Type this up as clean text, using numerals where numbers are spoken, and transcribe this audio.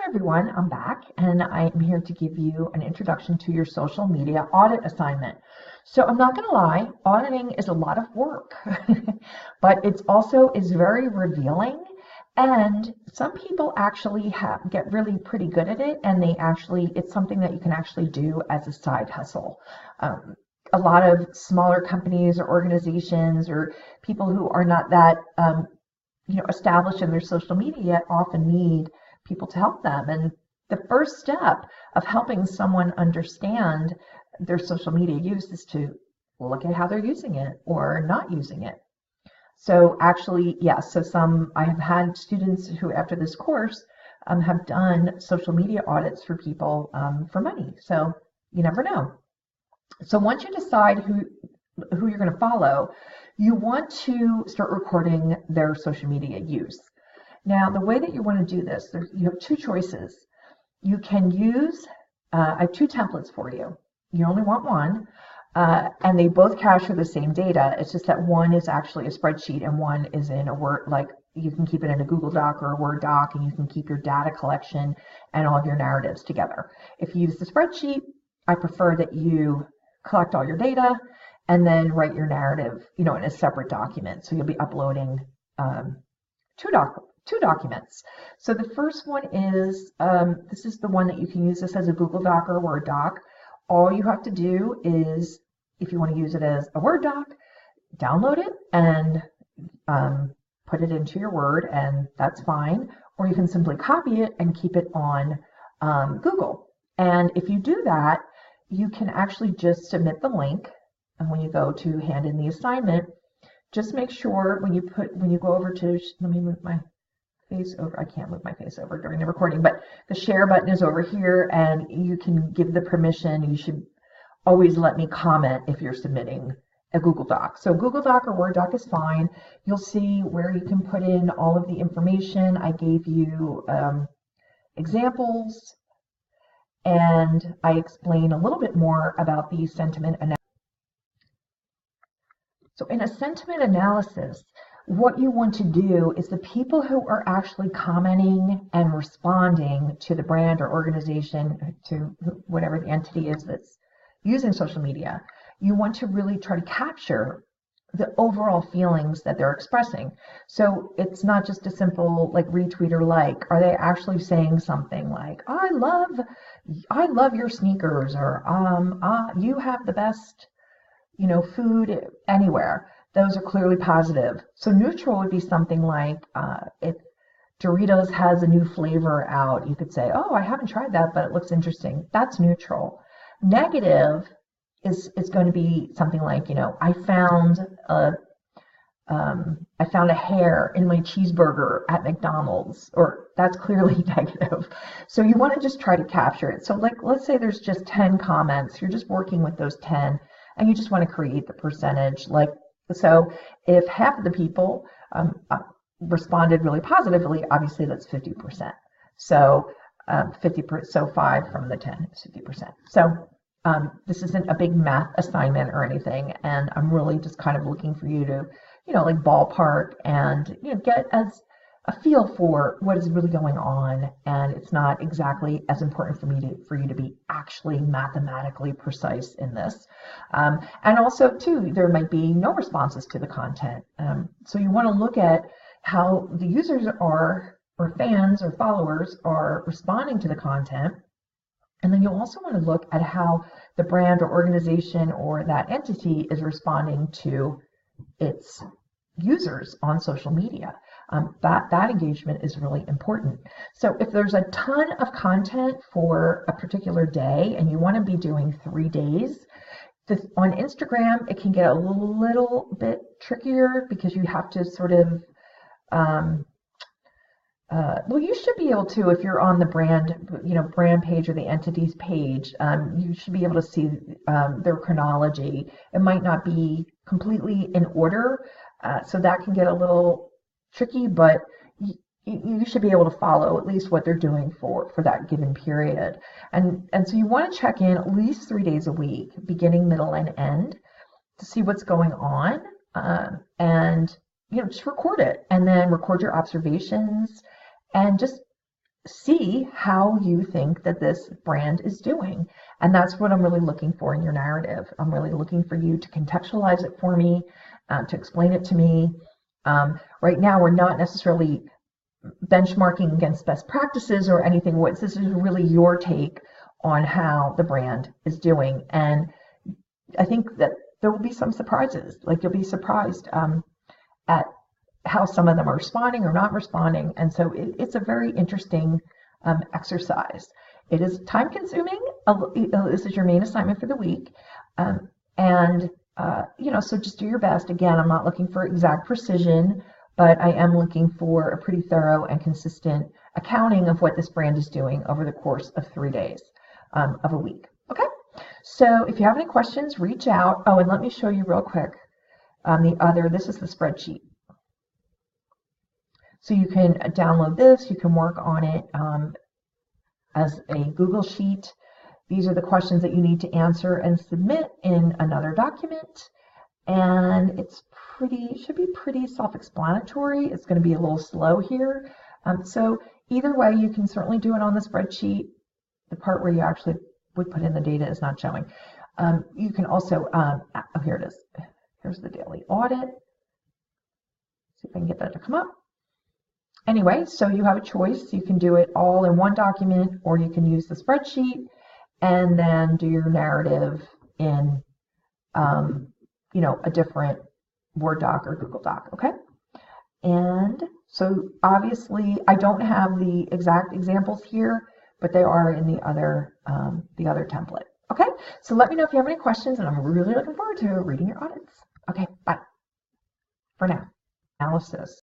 everyone, I'm back and I'm here to give you an introduction to your social media audit assignment. So I'm not going to lie, auditing is a lot of work, but it's also is very revealing, and some people actually get really pretty good at it, and it's something that you can actually do as a side hustle. A lot of smaller companies or organizations or people who are not that established in their social media often need people to help them. And the first step of helping someone understand their social media use is to look at how they're using it or not using it. So actually, yes, I have had students who after this course have done social media audits for people for money. So you never know. So once you decide who you're going to follow, you want to start recording their social media use. Now, the way that you want to do this, you have two choices. You can use, I have two templates for you. You only want one, and they both capture the same data. It's just that one is actually a spreadsheet and one is in a Word, like you can keep it in a Google Doc or a Word doc, and you can keep your data collection and all of your narratives together. If you use the spreadsheet, I prefer that you collect all your data and then write your narrative, in a separate document. So you'll be uploading two documents. So the first one is, this is the one that you can use this as a Google Doc or a Word doc. All you have to do is, if you want to use it as a Word doc, download it and put it into your Word, and that's fine. Or you can simply copy it and keep it on Google. And if you do that, you can actually just submit the link. And when you go to hand in the assignment, just make sure when you go over to, let me move my face over. I can't move my face over during the recording, but the share button is over here, and you can give the permission. You should always let me comment if you're submitting a Google Doc. So Google Doc or Word doc is fine. You'll see where you can put in all of the information. I gave you examples, and I explain a little bit more about the sentiment analysis. So in a sentiment analysis, what you want to do is the people who are actually commenting and responding to the brand or organization, to whatever the entity is that's using social media, you want to really try to capture the overall feelings that they're expressing. So it's not just a simple like retweet or like. Are they actually saying something like, I love your sneakers, or you have the best food anywhere? Those are clearly positive. So neutral would be something like, if Doritos has a new flavor out, you could say, oh, I haven't tried that, but it looks interesting. That's neutral. Negative is going to be something like, I found a hair in my cheeseburger at McDonald's, or that's clearly negative. So you want to just try to capture it. So like, let's say there's just 10 comments. You're just working with those 10, and you just want to create the percentage. So if half of the people responded really positively, obviously that's 50%. So 50%, so 5 from the 10 is 50%. So this isn't a big math assignment or anything, and I'm really just kind of looking for you to, like ballpark and get as a feel for what is really going on. And it's not exactly as important for you to be actually mathematically precise in this. And also too, there might be no responses to the content. So you want to look at how the users are, or fans or followers are responding to the content. And then you'll also want to look at how the brand or organization or that entity is responding to its users on social media. That engagement is really important. So if there's a ton of content for a particular day and you want to be doing 3 days, on Instagram, it can get a little bit trickier because you have to sort of, well, you should be able to, if you're on the brand page or the entities page, you should be able to see their chronology. It might not be completely in order, so that can get a little tricky, but you should be able to follow at least what they're doing for that given period. And so you want to check in at least 3 days a week, beginning, middle, and end, to see what's going on, and just record it, and then record your observations, and just see how you think that this brand is doing. And that's what I'm really looking for in your narrative. I'm really looking for you to contextualize it for me, to explain it to me. Right now, we're not necessarily benchmarking against best practices or anything. This is really your take on how the brand is doing. And I think that there will be some surprises. Like, you'll be surprised at how some of them are responding or not responding. And so it's a very interesting exercise. It is time consuming. This is your main assignment for the week. So just do your best. Again, I'm not looking for exact precision, but I am looking for a pretty thorough and consistent accounting of what this brand is doing over the course of 3 days of a week. Okay? So if you have any questions, reach out. Oh, and let me show you real quick this is the spreadsheet. So you can download this, you can work on it as a Google Sheet. These are the questions that you need to answer and submit in another document. And should be pretty self-explanatory. It's going to be a little slow here. So either way, you can certainly do it on the spreadsheet. The part where you actually would put in the data is not showing. You can also, here it is. Here's the daily audit. See if I can get that to come up. Anyway, so you have a choice. You can do it all in one document, or you can use the spreadsheet and then do your narrative in, a different Word doc or Google Doc, okay? And so obviously I don't have the exact examples here, but they are in the other template, okay? So let me know if you have any questions, and I'm really looking forward to reading your audits. Okay, bye for now. Analysis.